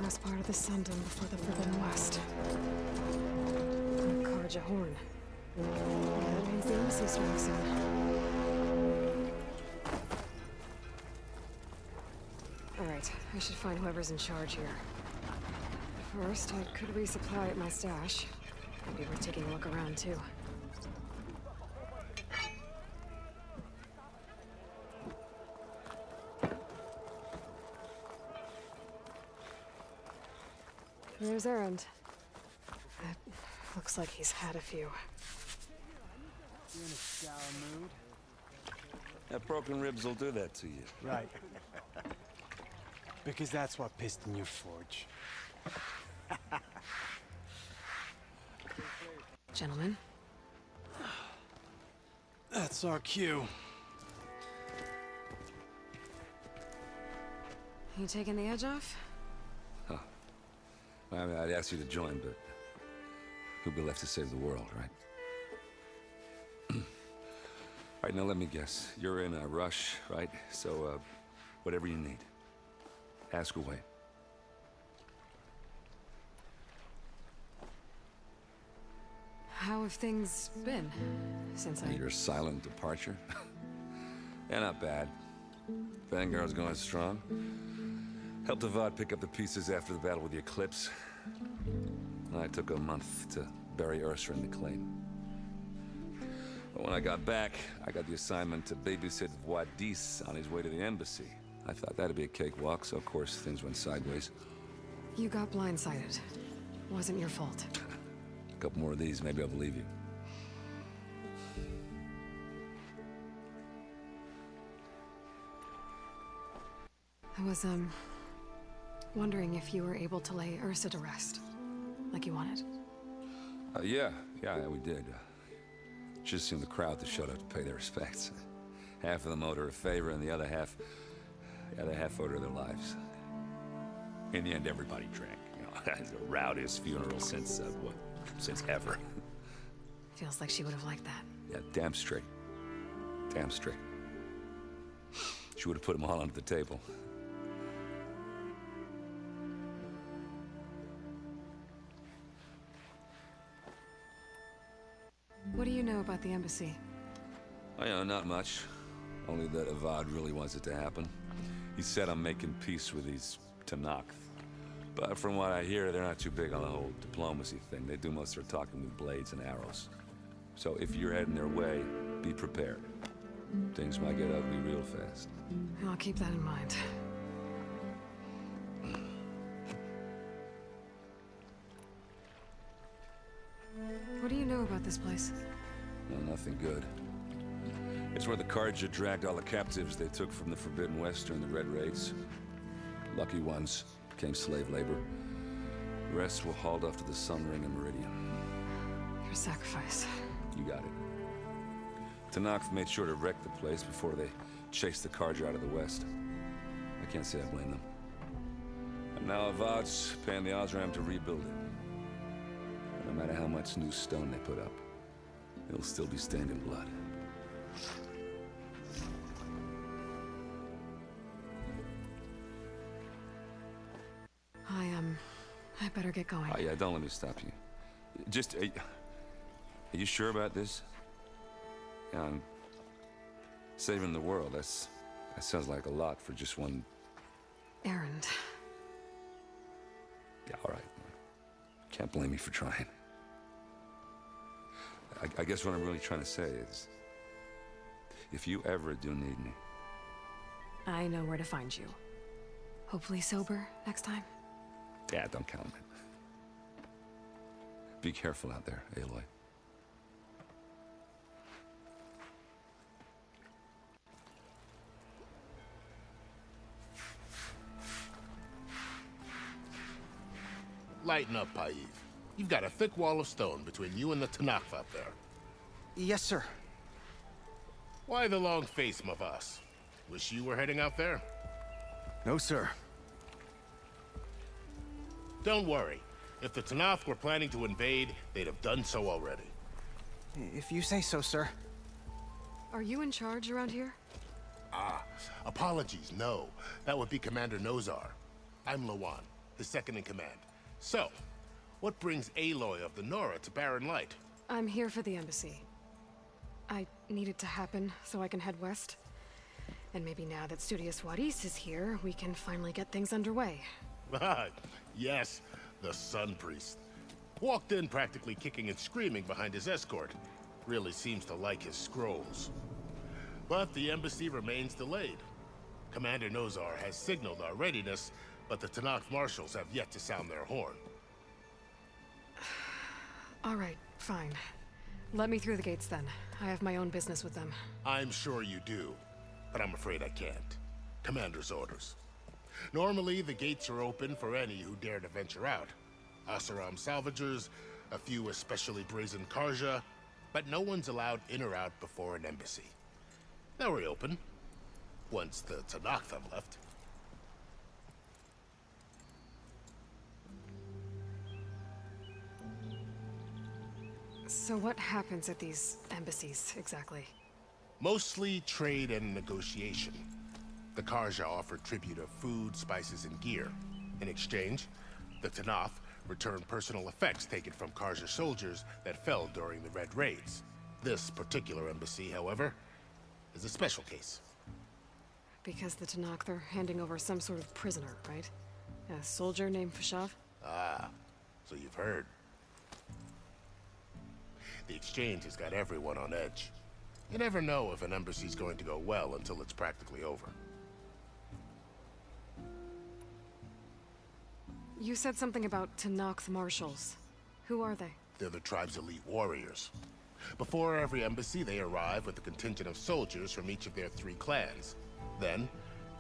last part of the Sundom before the Forbidden West. Karja Horn. That means the embassy's starting soon. Alright, I should find whoever's in charge here. First, I could resupply at my stash. Maybe worth taking a look around, too. There's Erend. It looks like he's had a few. You in a sour mood? That broken ribs will do that to you. Right. Because that's what pissed in your forge. Gentlemen. That's our cue. You taking the edge off? I mean, I'd ask you to join, but who'll be left to save the world, right? All right, now let me guess. You're in a rush, right? So, whatever you need, ask away. How have things been since Your silent departure? Yeah, not bad. Vanguard's going strong. Helped Avad pick up the pieces after the battle with the Eclipse. I took a month to bury Ursa in the claim. But when I got back, I got the assignment to babysit Wadis on his way to the embassy. I thought that'd be a cakewalk, so of course things went sideways. You got blindsided. Wasn't your fault. A couple more of these, maybe I'll believe you. I was, wondering if you were able to lay Ursa to rest, like you wanted. Yeah, we did. Just seemed the crowd that showed up to pay their respects. Half of them owed her a favor, and the other half owed her their lives. In the end, everybody drank. You know, it's the rowdiest funeral since ever. Feels like she would have liked that. Yeah, damn straight. Damn straight. She would have put them all onto the table. What do you know about the embassy? Oh, you know, not much. Only that Avad really wants it to happen. He said I'm making peace with these Tenakth. But from what I hear, they're not too big on the whole diplomacy thing. They do most of their talking with blades and arrows. So if you're heading their way, be prepared. Things might get ugly real fast. I'll keep that in mind. What do you know about this place? No, nothing good. It's where the Karja dragged all the captives they took from the Forbidden West during the Red Raids. Lucky ones became slave labor. The rest were hauled off to the Sun Ring and Meridian. Your sacrifice. You got it. Tenakth made sure to wreck the place before they chased the Karja out of the West. I can't say I blame them. And now Avad's paying the Osram to rebuild it. No matter how much new stone they put up, it'll still be stained in blood. I better get going. Oh, yeah, don't let me stop you. Just, are you sure about this? Yeah, I'm saving the world. That sounds like a lot for just one... Erend. Yeah, all right. Can't blame me for trying. I guess what I'm really trying to say is, if you ever do need me... I know where to find you. Hopefully sober next time. Yeah, don't count on it. Be careful out there, Aloy. Lighten up, Paiv. You've got a thick wall of stone between you and the Tenakth up there. Yes, sir. Why the long face, Mavas? Wish you were heading out there? No, sir. Don't worry. If the Tenakth were planning to invade, they'd have done so already. If you say so, sir. Are you in charge around here? Apologies, no. That would be Commander Nozar. I'm Lawan. his second-in-command. So, what brings Aloy of the Nora to Barren Light? I'm here for the embassy. I need it to happen so I can head west. And maybe now that Studious Juarez is here, we can finally get things underway. Yes, the Sun Priest. Walked in practically kicking and screaming behind his escort. Really seems to like his scrolls. But the embassy remains delayed. Commander Nozar has signaled our readiness, but the Tenakth marshals have yet to sound their horn. All right, fine. Let me through the gates then. I have my own business with them. I'm sure you do, but I'm afraid I can't. Commander's orders. Normally, the gates are open for any who dare to venture out. Oseram salvagers, a few especially brazen Karja, but no one's allowed in or out before an embassy. They'll reopen, once the Tenakth have left. So what happens at these embassies, exactly? Mostly trade and negotiation. The Karja offer tribute of food, spices, and gear. In exchange, the Tenakth return personal effects taken from Karja soldiers that fell during the Red Raids. This particular embassy, however, is a special case. Because the Tenakth are handing over some sort of prisoner, right? A soldier named Fashav? Ah, so you've heard. The exchange has got everyone on edge. You never know if an embassy's going to go well until it's practically over. You said something about Tenakth marshals. Who are they? They're the tribe's elite warriors. Before every embassy, they arrive with a contingent of soldiers from each of their 3 clans. Then,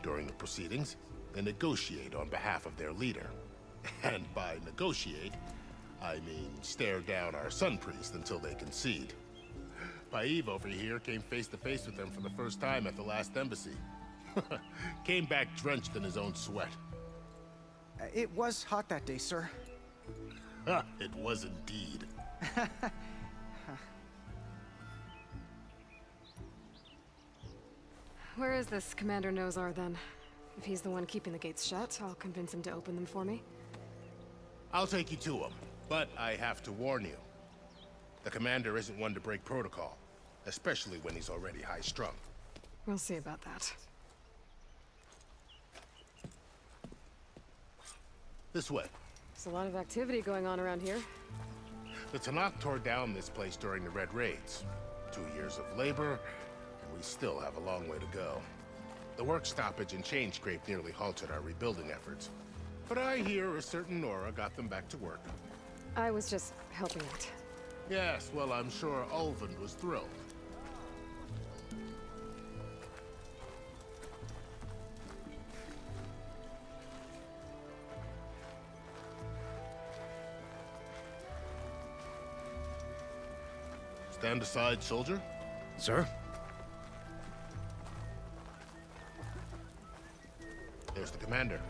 during the proceedings, they negotiate on behalf of their leader. And by negotiate, I mean stare down our Sun Priest until they concede. Paiv over here came face to face with them for the first time at the last embassy. Came back drenched in his own sweat. It was hot that day, sir. It was indeed. Where is this Commander Nozar, then? If he's the one keeping the gates shut, I'll convince him to open them for me. I'll take you to him, but I have to warn you. The commander isn't one to break protocol, especially when he's already high-strung. We'll see about that. This way. There's a lot of activity going on around here. The Tenakth tore down this place during the Red Raids. 2 years of labor, and we still have a long way to go. The work stoppage and chain scrape nearly halted our rebuilding efforts. But I hear a certain Nora got them back to work. I was just helping out. Yes, well, I'm sure Ulvund was thrilled. Stand aside, soldier. Sir? There's the commander.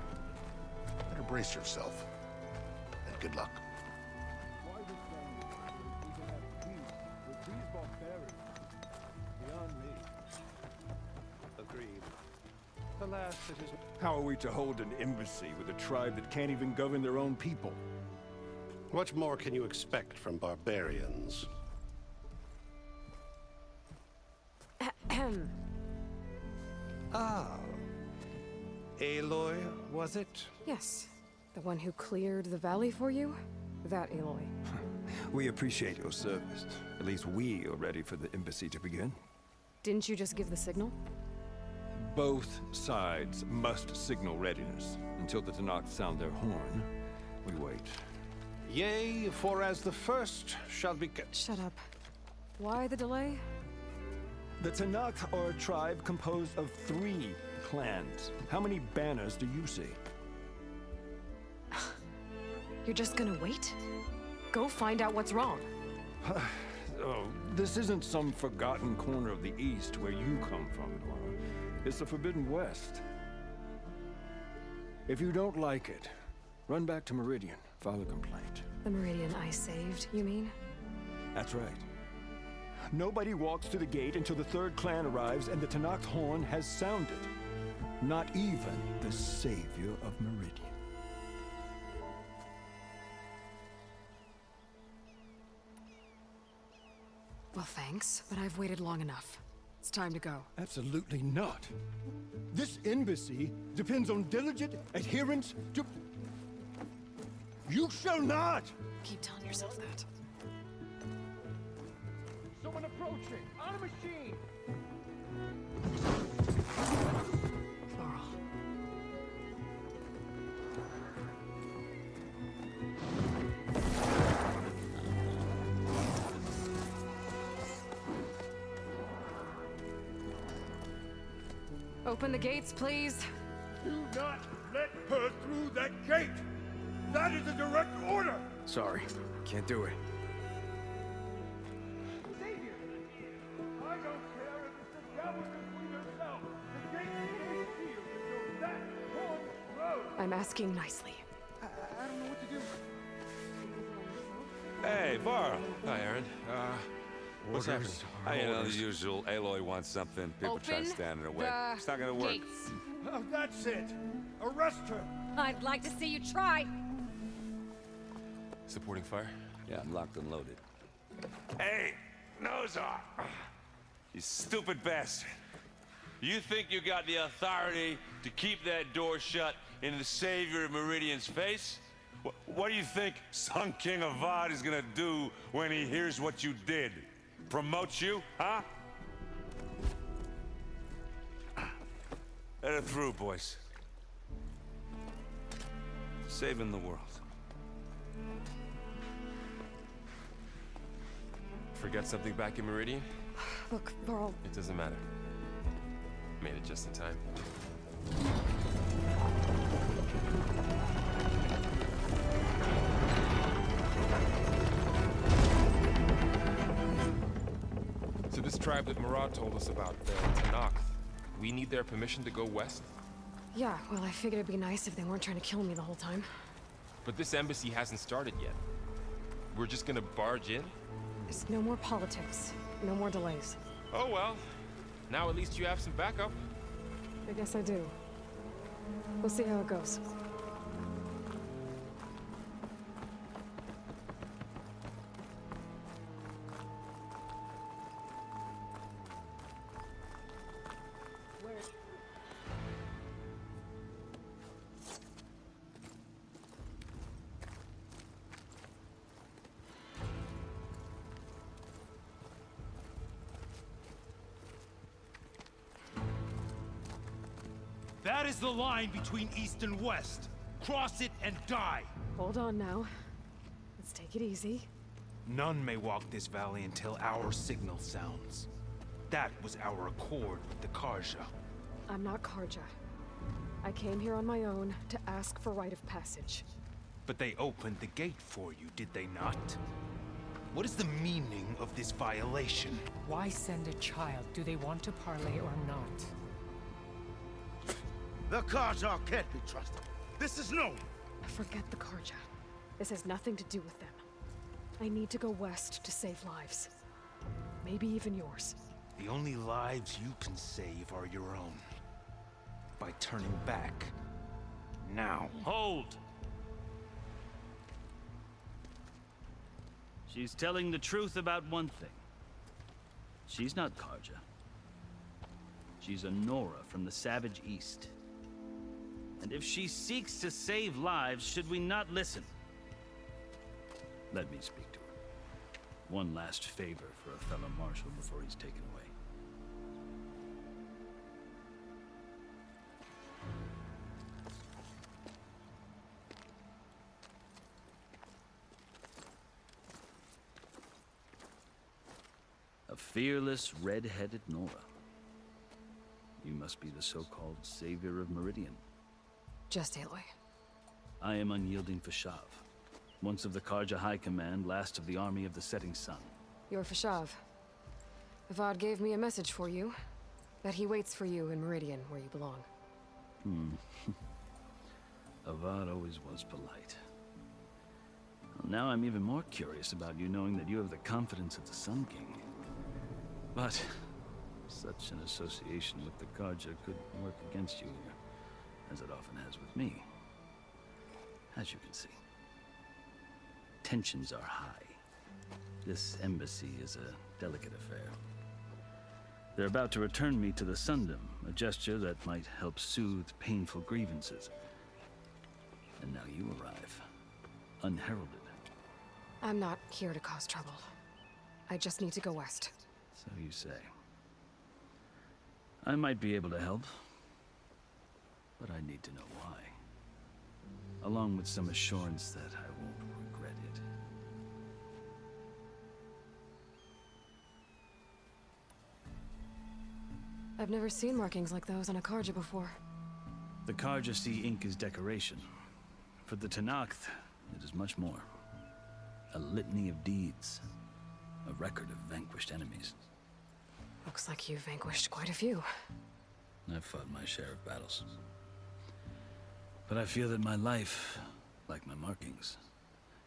Better brace yourself. And good luck. Why this land? We can have peace with these barbarians. Beyond me. Agreed. Alas, it is... How are we to hold an embassy with a tribe that can't even govern their own people? What more can you expect from barbarians? Ah. Aloy, was it? Yes. The one who cleared the valley for you? That Aloy. We appreciate your service. At least we are ready for the embassy to begin. Didn't you just give the signal? Both sides must signal readiness. Until the Tenakth sound their horn, we wait. Yea, for as the first shall be kept. Shut up. Why the delay? The Tenakth are a tribe composed of 3 clans. How many banners do you see? You're just gonna wait? Go find out what's wrong. Oh, this isn't some forgotten corner of the East where you come from, Nora. It's the Forbidden West. If you don't like it, run back to Meridian, file a complaint. The Meridian I saved, you mean? That's right. Nobody walks through the gate until the 3rd clan arrives and the Tenakth horn has sounded. Not even the savior of Meridian. Well, thanks, but I've waited long enough. It's time to go. Absolutely not. This embassy depends on diligent adherence to... You shall not! Keep telling yourself that. Someone approaching! On a machine! Laurel. Open the gates, please. Do not let her through that gate! That is a direct order! Sorry, can't do it. Xavier! I don't care if it's the devil between yourself. The gate is sealed until that one road. I'm asking nicely. I don't know what to do. Hey, Varl. Hi, Aaron. What's happening? You know, the usual. Aloy wants something. People try to Open stand in her way. the It's not gonna work. gates. Oh, that's it! Arrest her! I'd like to see you try. Supporting fire? Yeah, I'm locked and loaded. Hey, Nozar! You stupid bastard. You think you got the authority to keep that door shut in the Savior of Meridian's face? What do you think Sun King Avad is gonna do when he hears what you did? Promote you, huh? Let her through, boys. Saving the world. Forget something back in Meridian? Look, Laurel, It doesn't matter. Made it just in time. So this tribe that Murad told us about, the Tenakth, we need their permission to go west? yeah, well, I figured it'd be nice if they weren't trying to kill me the whole time. But this embassy hasn't started yet. We're just gonna barge in? There's no more politics. No more delays. Oh well. Now at least you have some backup. I guess I do. We'll see how it goes. That is the line between East and West. Cross it and die. Hold on now. Let's take it easy. None may walk this valley until our signal sounds. That was our accord with the Karja. I'm not Karja. I came here on my own to ask for rite of passage. But they opened the gate for you, did they not? What is the meaning of this violation? Why send a child? Do they want to parley or not? The Karja can't be trusted. This is known. Forget the Karja. This has nothing to do with them. I need to go west to save lives. Maybe even yours. The only lives you can save are your own. By turning back. Now. Hold! She's telling the truth about one thing. She's not Karja. She's a Nora from the Savage East. And if she seeks to save lives, should we not listen? Let me speak to her. One last favor for a fellow marshal before he's taken away. A fearless, red-headed Nora. You must be the so-called Savior of Meridian. Just Aloy. I am Unyielding Fashav, once of the Karja High Command, last of the Army of the Setting Sun. You're Fashav. Avad gave me a message for you. That he waits for you in Meridian, where you belong. Avad always was polite. Well, now I'm even more curious about you knowing that you have the confidence of the Sun King. But such an association with the Karja could work against you here, as it often has with me. As you can see, tensions are high. This embassy is a delicate affair. They're about to return me to the Sundom, a gesture that might help soothe painful grievances. And now you arrive, unheralded. I'm not here to cause trouble. I just need to go west. So you say. I might be able to help, but I need to know why. Along with some assurance that I won't regret it. I've never seen markings like those on a Karja before. The Karja see ink as decoration. For the Tenakth, it is much more. A litany of deeds. A record of vanquished enemies. Looks like you've vanquished quite a few. I've fought my share of battles. But I feel that my life, like my markings,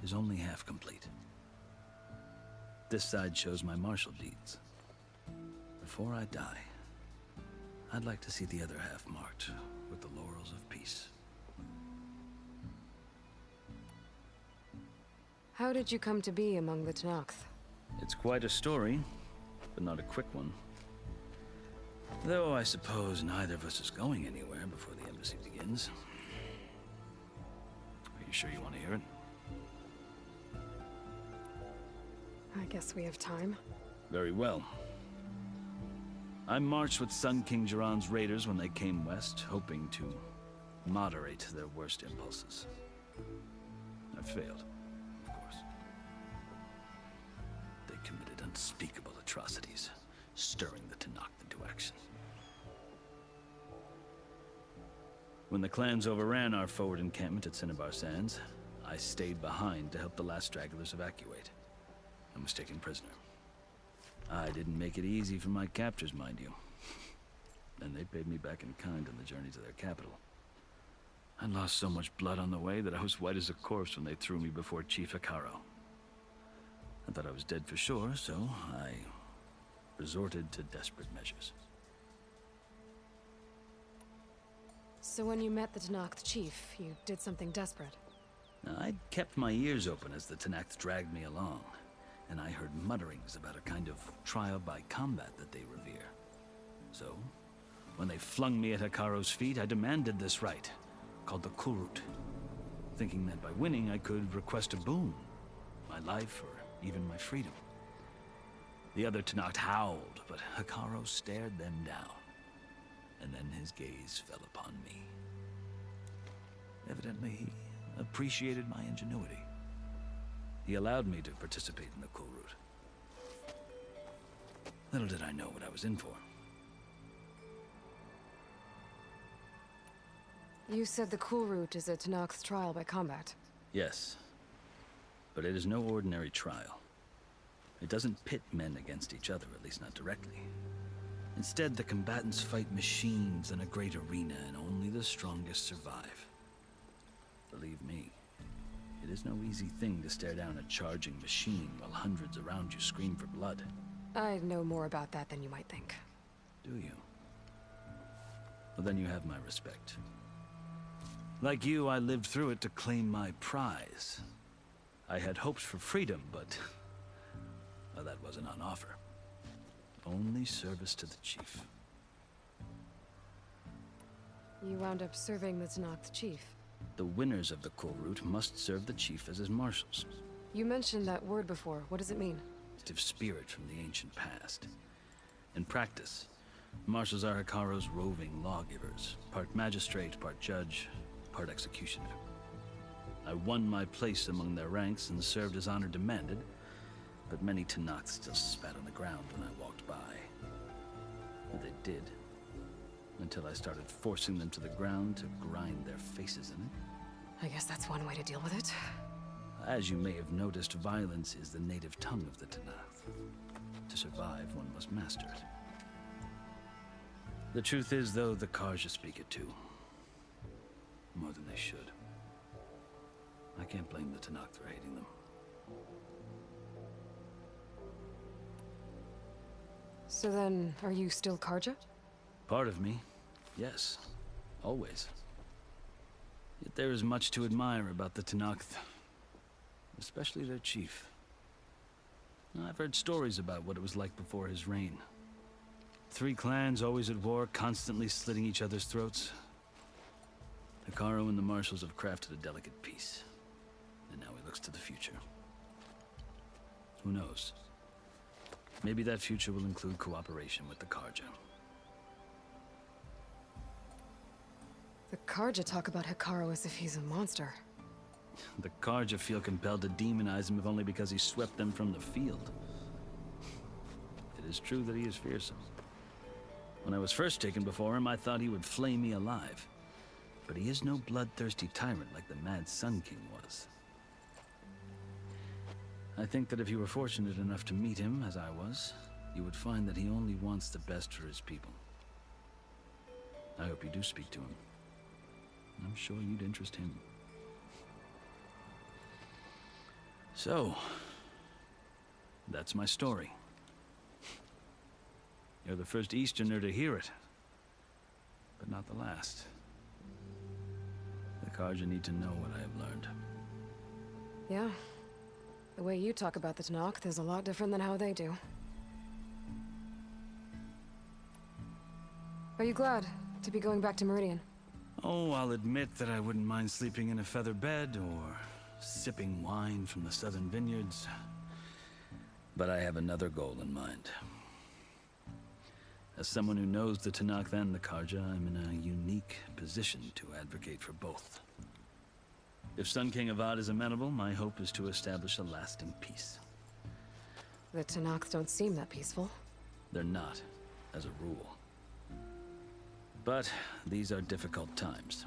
is only half complete. This side shows my martial deeds. Before I die, I'd like to see the other half marked with the laurels of peace. How did you come to be among the Tenakth? It's quite a story, but not a quick one. Though I suppose neither of us is going anywhere before the embassy begins. Are you sure you want to hear it? I guess we have time. Very well. I marched with Sun King Jiran's raiders when they came west, hoping to moderate their worst impulses. I failed, of course. They committed unspeakable atrocities, stirring the Tenakth into action. When the clans overran our forward encampment at Cinnabar Sands, I stayed behind to help the last stragglers evacuate. I was taken prisoner. I didn't make it easy for my captors, mind you. And they paid me back in kind on the journey to their capital. I lost so much blood on the way that I was white as a corpse when they threw me before Chief Hekarro. I thought I was dead for sure, so I resorted to desperate measures. So when you met the Tenakth chief, you did something desperate. Now, I'd kept my ears open as the Tenakth dragged me along, and I heard mutterings about a kind of trial by combat that they revere. So, when they flung me at Hekarro's feet, I demanded this right, called the Kulrut, thinking that by winning I could request a boon, my life or even my freedom. The other Tenakth howled, but Hekarro stared them down, and then his gaze fell upon me. Evidently, he appreciated my ingenuity. He allowed me to participate in the Kulrut. Little did I know what I was in for. You said the Kulrut is a Tenakth trial by combat. Yes, but it is no ordinary trial. It doesn't pit men against each other, at least not directly. Instead, the combatants fight machines in a great arena, and only the strongest survive. Believe me, it is no easy thing to stare down a charging machine while hundreds around you scream for blood. I know more about that than you might think. Do you? Well, then you have my respect. Like you, I lived through it to claim my prize. I had hopes for freedom, but well, that wasn't on offer. Only service to the chief. You wound up serving the Tenakth chief. The winners of the Kulrut must serve the chief as his marshals. You mentioned that word before. What does it mean? Active spirit from the ancient past. In practice, marshals are Hekarro's roving lawgivers, part magistrate, part judge, part executioner. I won my place among their ranks and served as honor demanded, but many Tenakth still spat on the ground when I walked by. Or they did, until I started forcing them to the ground to grind their faces in it. I guess that's one way to deal with it. As you may have noticed, violence is the native tongue of the Tenakth. To survive, one must master it. The truth is, though, the Karja speak it too. More than they should. I can't blame the Tenakth for hating them. So then, are you still Karja? Part of me, yes. Always. Yet there is much to admire about the Tenakth. Especially their chief. I've heard stories about what it was like before his reign. 3 clans always at war, constantly slitting each other's throats. Hekarro and the Marshals have crafted a delicate peace. And now he looks to the future. Who knows? Maybe that future will include cooperation with the Carja. The Carja talk about Hekarro as if he's a monster. The Carja feel compelled to demonize him if only because he swept them from the field. It is true that he is fearsome. When I was first taken before him, I thought he would flay me alive. But he is no bloodthirsty tyrant like the Mad Sun King was. I think that if you were fortunate enough to meet him, as I was, you would find that he only wants the best for his people. I hope you do speak to him. I'm sure you'd interest him. So, that's my story. You're the first Easterner to hear it, but not the last. The Carja need to know what I have learned. Yeah. The way you talk about the Tenakth is a lot different than how they do. Are you glad to be going back to Meridian? Oh, I'll admit that I wouldn't mind sleeping in a feather bed or sipping wine from the southern vineyards. But I have another goal in mind. As someone who knows the Tenakth and the Carja, I'm in a unique position to advocate for both. If Sun King Avad is amenable, my hope is to establish a lasting peace. The Tenakth don't seem that peaceful. They're not, as a rule. But these are difficult times.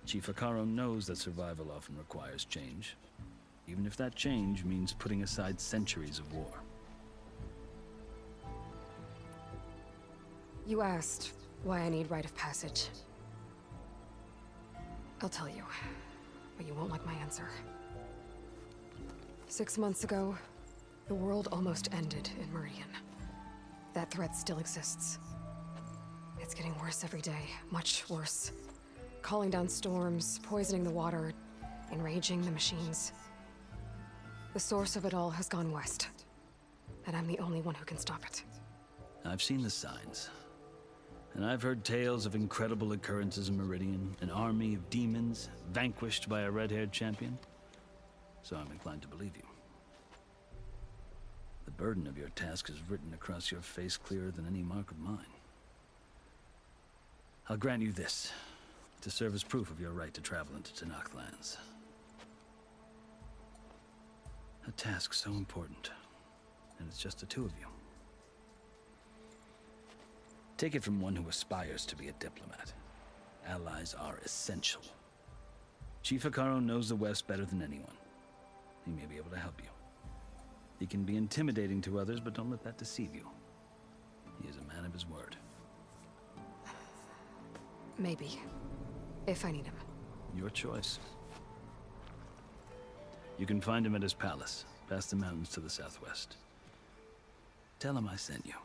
Chief Hekarro knows that survival often requires change, even if that change means putting aside centuries of war. You asked why I need rite of passage. I'll tell you, but you won't like my answer. 6 months ago, the world almost ended in Meridian. That threat still exists. It's getting worse every day, much worse. Calling down storms, poisoning the water, enraging the machines. The source of it all has gone west, and I'm the only one who can stop it. I've seen the signs. And I've heard tales of incredible occurrences in Meridian, an army of demons vanquished by a red-haired champion. So I'm inclined to believe you. The burden of your task is written across your face clearer than any mark of mine. I'll grant you this, to serve as proof of your right to travel into Tenakth lands. A task so important, and it's just the 2 of you. Take it from one who aspires to be a diplomat. Allies are essential. Chief Hekarro knows the West better than anyone. He may be able to help you. He can be intimidating to others, but don't let that deceive you. He is a man of his word. Maybe. If I need him. Your choice. You can find him at his palace, past the mountains to the southwest. Tell him I sent you,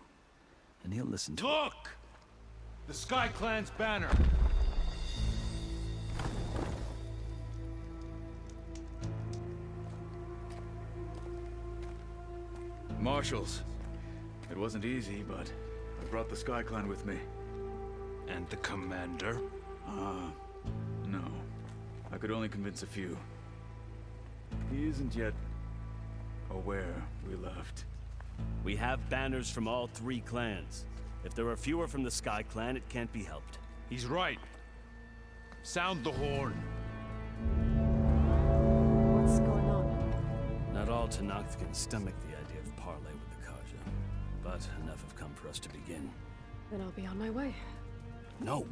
and he'll listen to Look! The Sky Clan's banner! Marshals. It wasn't easy, but I brought the Sky Clan with me. And the commander? No. I could only convince a few. He isn't yet aware we left. We have banners from all 3 clans. If there are fewer from the Sky Clan, it can't be helped. He's right. Sound the horn. What's going on? Not all Tenakth can stomach the idea of parley with the Carja, but enough have come for us to begin. Then I'll be on my way. No.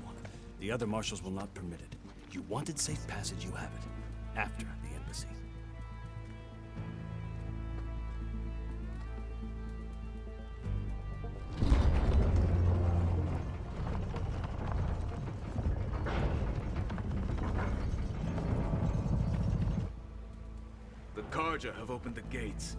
The other marshals will not permit it. You wanted safe passage, you have it. After the embassy. The Carja have opened the gates.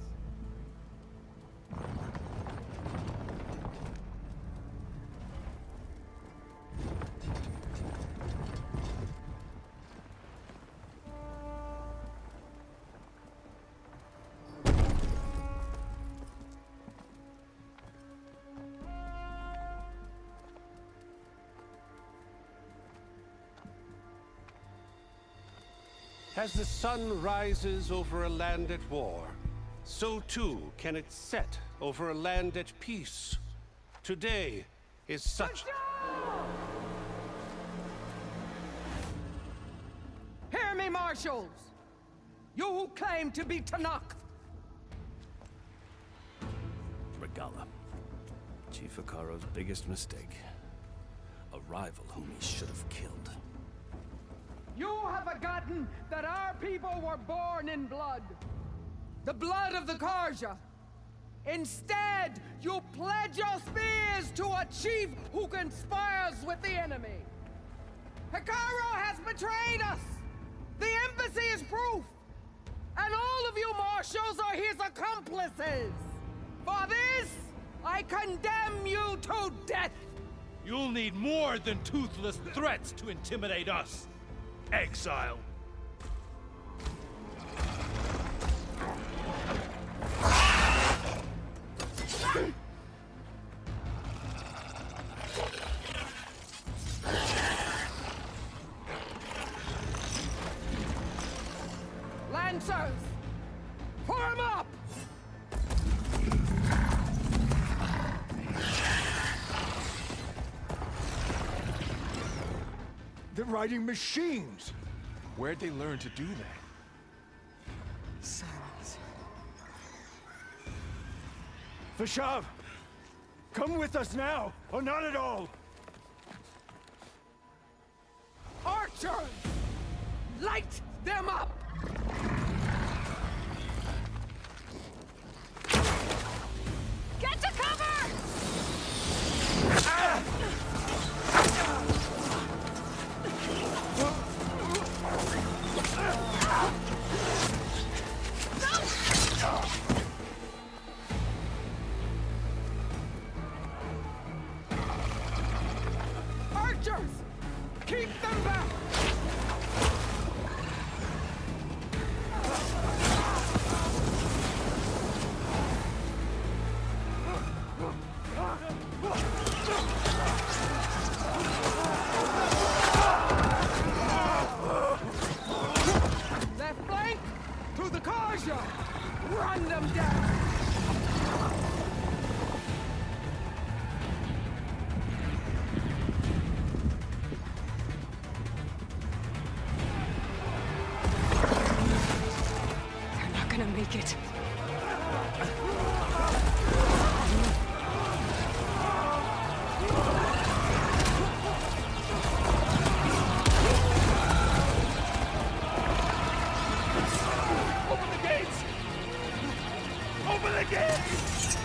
As the sun rises over a land at war, so too can it set over a land at peace. Today is such... Hear me, Marshals! You who claim to be Tanakh! Regala. Chief Hikaro's biggest mistake. A rival whom he should have killed. You have forgotten that our people were born in blood. The blood of the Karja. Instead, you pledge your spears to a chief who conspires with the enemy. Hikaro has betrayed us! The embassy is proof! And all of you marshals are his accomplices! For this, I condemn you to death! You'll need more than toothless threats to intimidate us. Exile. Lancers! Form up! They're riding machines! Where'd they learn to do that? Silence. Vashav! Come with us now, or not at all! Archers! Light them up! Get to cover! Archers! Keep them back! Left flank! To the Karja! Run them down! They're not gonna make it. Open the gates! Open the gates!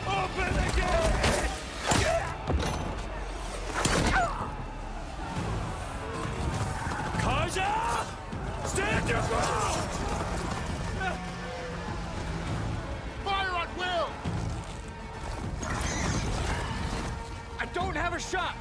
Open the gates! Karja! Stand your ground! Fire at will! I don't have a shot!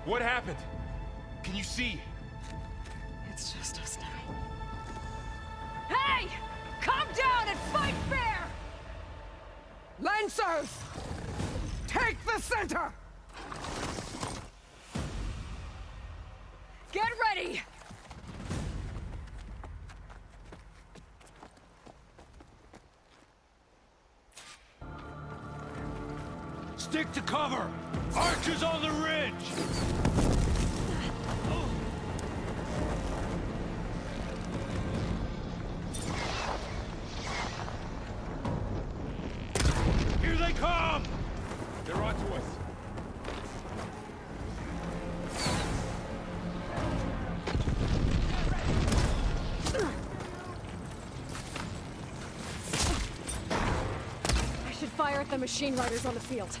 What happened? Can you see? It's just us now. Hey! Calm down and fight fair! Lancers! Take the center! Get ready! Stick to cover! Archers on the ridge! Here they come! They're onto us. I should fire at the machine riders on the field.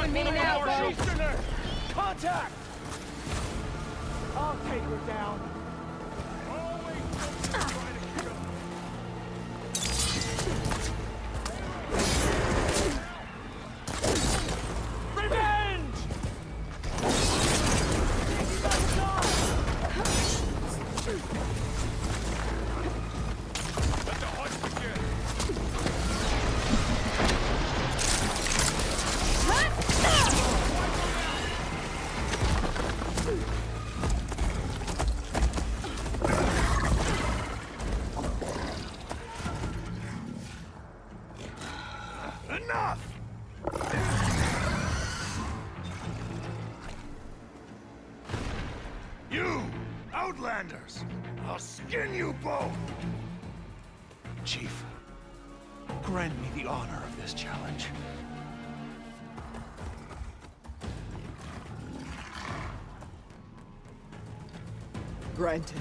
on me now, Bo! Easterner! Contact! I'll take her down. Revenge! Let the hunt begin! Enough! You, Outlanders! I'll skin you both! Chief, grant me the honor of this challenge. Granted.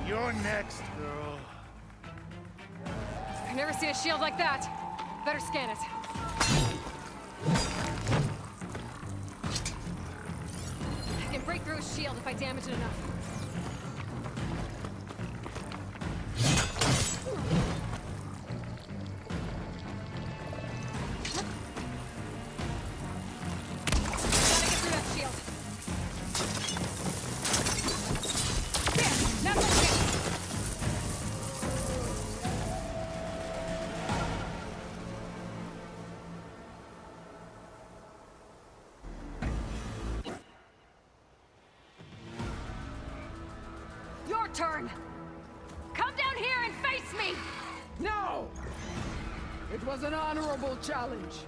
You're next, girl. I've never seen a shield like that. Better scan it. I can break through his shield if I damage it enough. Gotta get through that shield. There! Now let's get it! Your turn! Come down here and face me! No! It was an honorable challenge.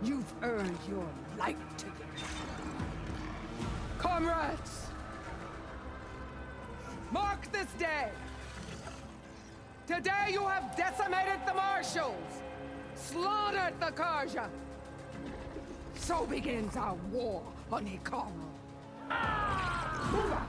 You've earned your life together. Comrades! Mark this day! Today you have decimated the Marshals! Slaughtered the Karja! So begins our war on Hikaru. Move out!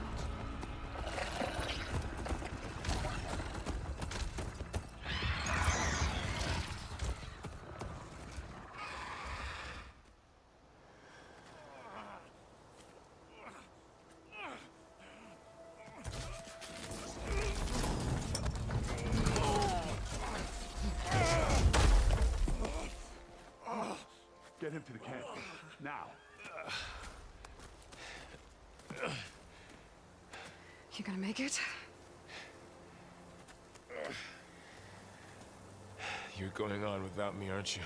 Get him to the camp. Now. You gonna make it? You're going on without me, aren't you?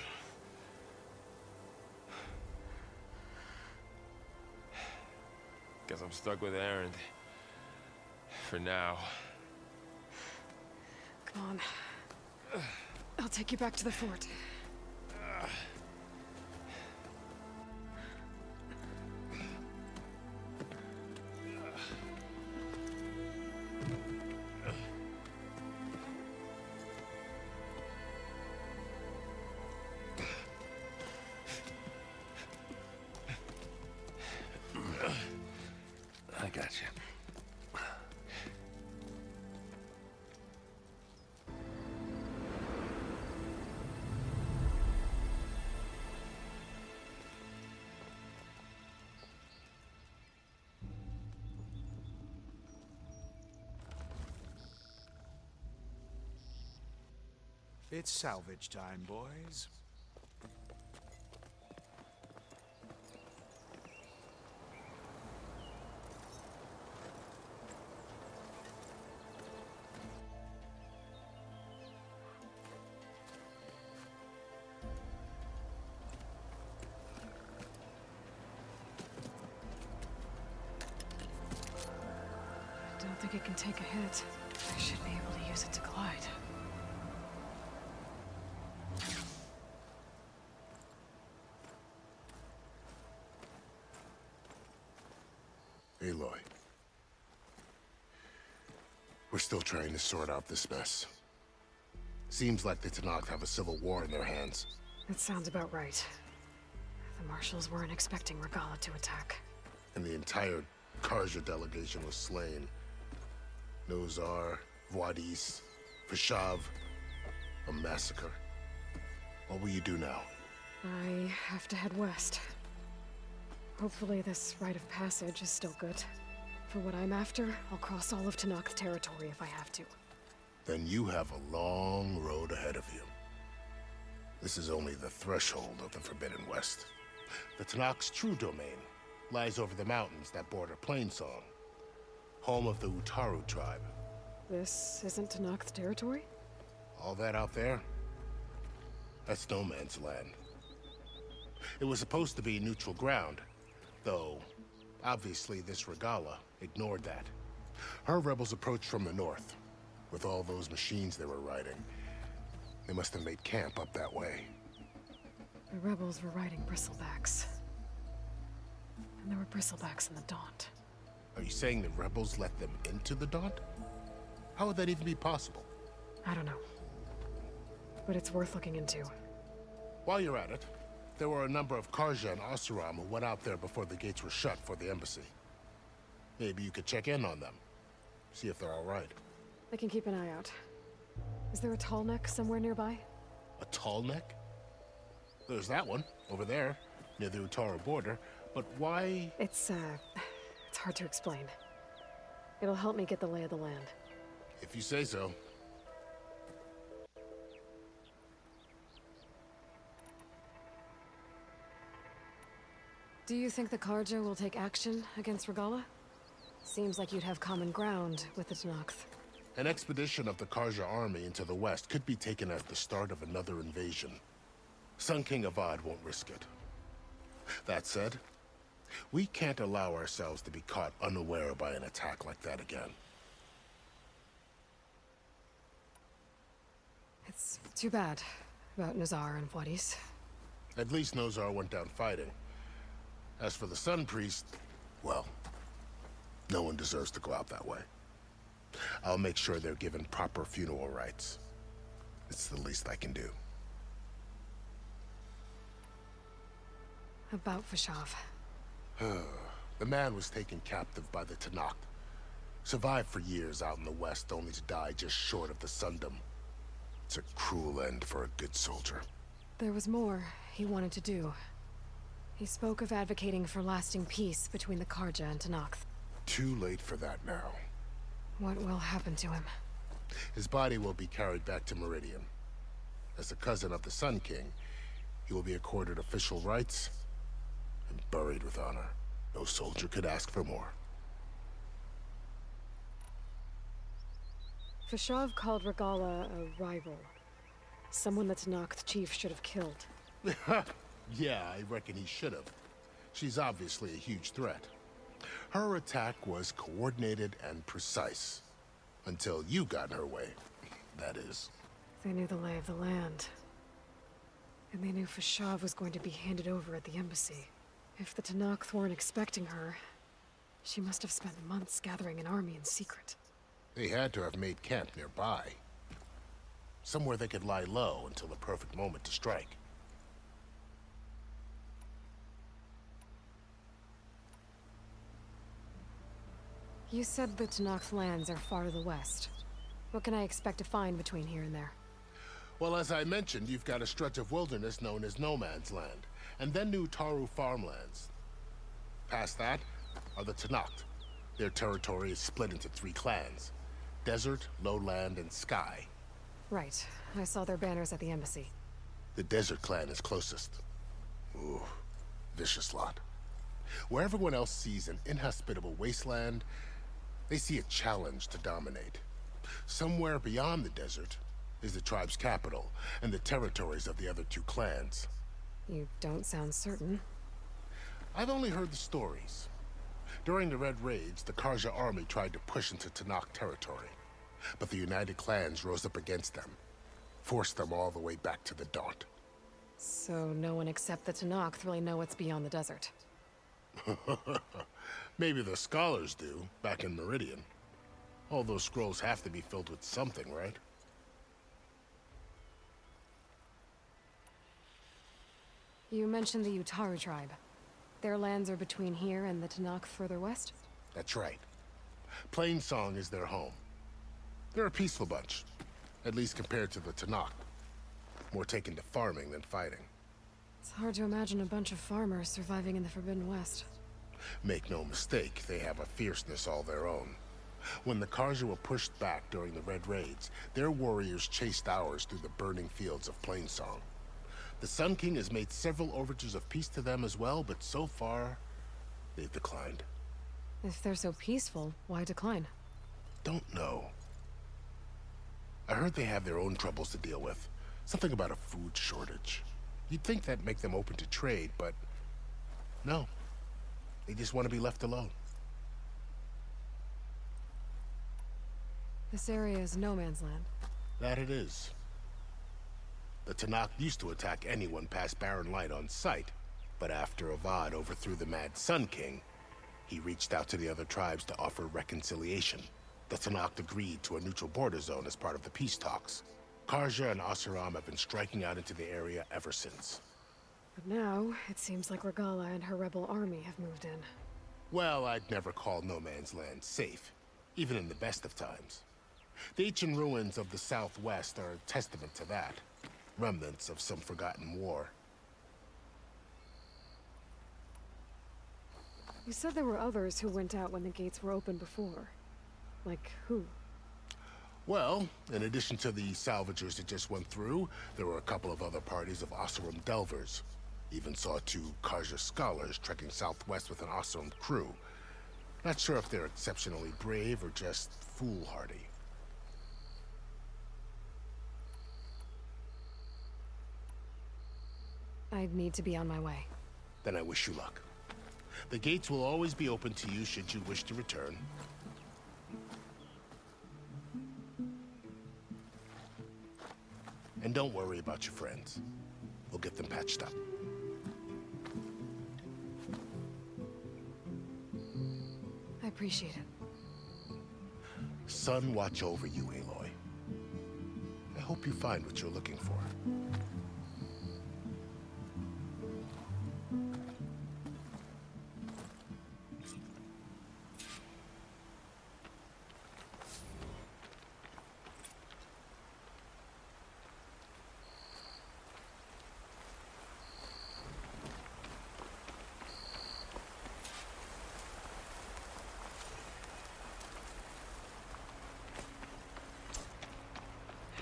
Guess I'm stuck with Erend. For now. Come on. I'll take you back to the fort. I got you. It's salvage time, boys. I don't think it can take a hit. I should be able to use it to glide. Aloy. We're still trying to sort out this mess. Seems like the Tenakth have a civil war in their hands. That sounds about right. The Marshals weren't expecting Regalla to attack. And the entire Karja delegation was slain. Nozar, Vuadis, Fashav. A massacre. What will you do now? I have to head west. Hopefully this rite of passage is still good. For what I'm after, I'll cross all of Tenakth territory if I have to. Then you have a long road ahead of you. This is only the threshold of the Forbidden West. The Tenakth's true domain lies over the mountains that border Plainsong, home of the Utaru tribe. This isn't Tenakth territory? All that out there? That's no man's land. It was supposed to be neutral ground, though obviously this Regalla ignored that. Her rebels approached from the north. With all those machines they were riding, they must have made camp up that way. The rebels were riding bristlebacks. And there were bristlebacks in the Daunt. Are you saying the rebels let them into the Daunt? How would that even be possible? I don't know. But it's worth looking into. While you're at it, there were a number of Karja and Oseram who went out there before the gates were shut for the embassy. Maybe you could check in on them. See if they're all right. I can keep an eye out. Is there a tall neck somewhere nearby? A tall neck? There's that one, over there, near the Utaru border. But why? It's hard to explain. It'll help me get the lay of the land. If you say so. Do you think the Karja will take action against Regalla? Seems like you'd have common ground with the Tenakth. An expedition of the Karja army into the west could be taken as the start of another invasion. Sun King Avad won't risk it. That said, we can't allow ourselves to be caught unaware by an attack like that again. It's too bad about Nozar and Vuadis. At least Nozar went down fighting. As for the Sun Priest, well, no one deserves to go out that way. I'll make sure they're given proper funeral rites. It's the least I can do. About Fashav. The man was taken captive by the Tenakth. Survived for years out in the west, only to die just short of the Sundom. It's a cruel end for a good soldier. There was more he wanted to do. He spoke of advocating for lasting peace between the Karja and Tenakth. Too late for that now. What will happen to him? His body will be carried back to Meridian. As a cousin of the Sun King, he will be accorded official rights and buried with honor. No soldier could ask for more. Fashav called Regalla a rival. Someone the Tenakth chief should have killed. Yeah, I reckon he should have. She's obviously a huge threat. Her attack was coordinated and precise. Until you got in her way, that is. They knew the lay of the land. And they knew Fashav was going to be handed over at the embassy. If the Tenakth weren't expecting her, she must have spent months gathering an army in secret. They had to have made camp nearby. Somewhere they could lie low until the perfect moment to strike. You said the Tenakth lands are far to the west. What can I expect to find between here and there? Well, as I mentioned, you've got a stretch of wilderness known as No Man's Land, and then New Taru farmlands. Past that are the Tenakth. Their territory is split into 3 clans: Desert, Lowland, and Sky. Right. I saw their banners at the embassy. The Desert clan is closest. Ooh, vicious lot. Where everyone else sees an inhospitable wasteland, they see a challenge to dominate. Somewhere beyond the desert is the tribe's capital and the territories of the other 2 clans. You don't sound certain. I've only heard the stories. During the Red Raids, the Karja army tried to push into Tenakth territory, but the United Clans rose up against them, forced them all the way back to the Daunt. So no one except the Tenakth really know what's beyond the desert. Maybe the scholars do, back in Meridian. All those scrolls have to be filled with something, right? You mentioned the Utaru tribe. Their lands are between here and the Tanakh further west? That's right. Plainsong is their home. They're a peaceful bunch, at least compared to the Tanakh. More taken to farming than fighting. It's hard to imagine a bunch of farmers surviving in the Forbidden West. Make no mistake, they have a fierceness all their own. When the Karja were pushed back during the Red Raids, their warriors chased ours through the burning fields of Plainsong. The Sun King has made several overtures of peace to them as well, but so far, they've declined. If they're so peaceful, why decline? Don't know. I heard they have their own troubles to deal with. Something about a food shortage. You'd think that'd make them open to trade, but no. They just want to be left alone. This area is no man's land. That it is. The Tanakh used to attack anyone past Barren Light on sight, but after Avad overthrew the Mad Sun King, he reached out to the other tribes to offer reconciliation. The Tanakh agreed to a neutral border zone as part of the peace talks. Karja and Oseram have been striking out into the area ever since. But now, it seems like Regala and her rebel army have moved in. Well, I'd never call no man's land safe, even in the best of times. The ancient ruins of the Southwest are a testament to that. Remnants of some forgotten war. You said there were others who went out when the gates were open before. Like who? Well, in addition to the salvagers that just went through, there were a couple of other parties of Oseram Delvers. Even saw 2 Karja scholars trekking southwest with an Oseram crew. Not sure if they're exceptionally brave or just foolhardy. I'd need to be on my way. Then I wish you luck. The gates will always be open to you should you wish to return. And don't worry about your friends. We'll get them patched up. I appreciate it. Sun watch over you, Aloy. I hope you find what you're looking for.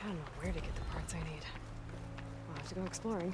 I don't know where to get the parts I need. I'll have to go exploring.